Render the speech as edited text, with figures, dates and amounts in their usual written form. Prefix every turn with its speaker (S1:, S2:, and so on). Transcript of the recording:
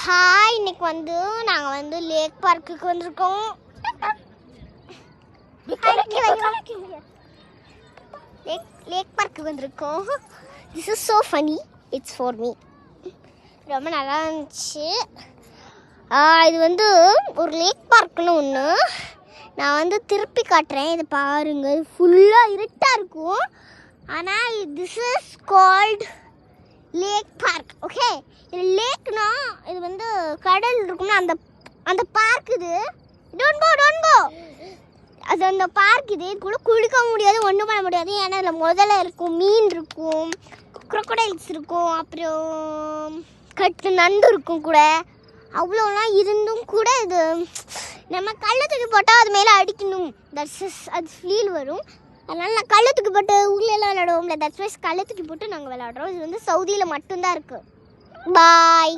S1: Hi, இன்னைக்கு வந்து நாங்கள் வந்து லேக் பார்க்குக்கு வந்திருக்கோம். லேக் பார்க்குக்கு வந்திருக்கோம். This is so funny, it's for me. ரொம்ப நல்லா இருந்துச்சு. இது வந்து ஒரு லேக் பார்க்குன்னு ஒன்று. நான் வந்து திருப்பி காட்டுறேன், இதை பாருங்க. இது ஃபுல்லாக இருட்டாக இருக்கும். ஆனால் this is called lake park. Okay, இது லேக்னா இது வந்து கடல் இருக்கும்னா அந்த அந்த பார்க். இது டோன்ட் கோ. அது அந்த பார்க். இது கூட குளிக்க முடியாது, ஒன்றும் பண்ண முடியாது. ஏன்னா அதில் முதல்ல இருக்கும், மீன் இருக்கும், க்ரொக்கடைல்ஸ் இருக்கும், அப்புறம் நண்டு இருக்கும் கூட. அவ்வளோலாம் இருந்தும் கூட இது நம்ம கள்ளத்துக்கு போட்டால் அது மேலே அடிக்கணும். அது ஃபீல் வரும். அதனால் நான் கள்ளத்துக்கு போட்டு ஊர்லெல்லாம் விளையாடுவோம்ல, தட்ஸ் வைஸ் கள்ளத்துக்கு போட்டு நாங்கள் விளையாடுறோம். இது வந்து சவுதியில் மட்டும்தான் இருக்குது. பாய்.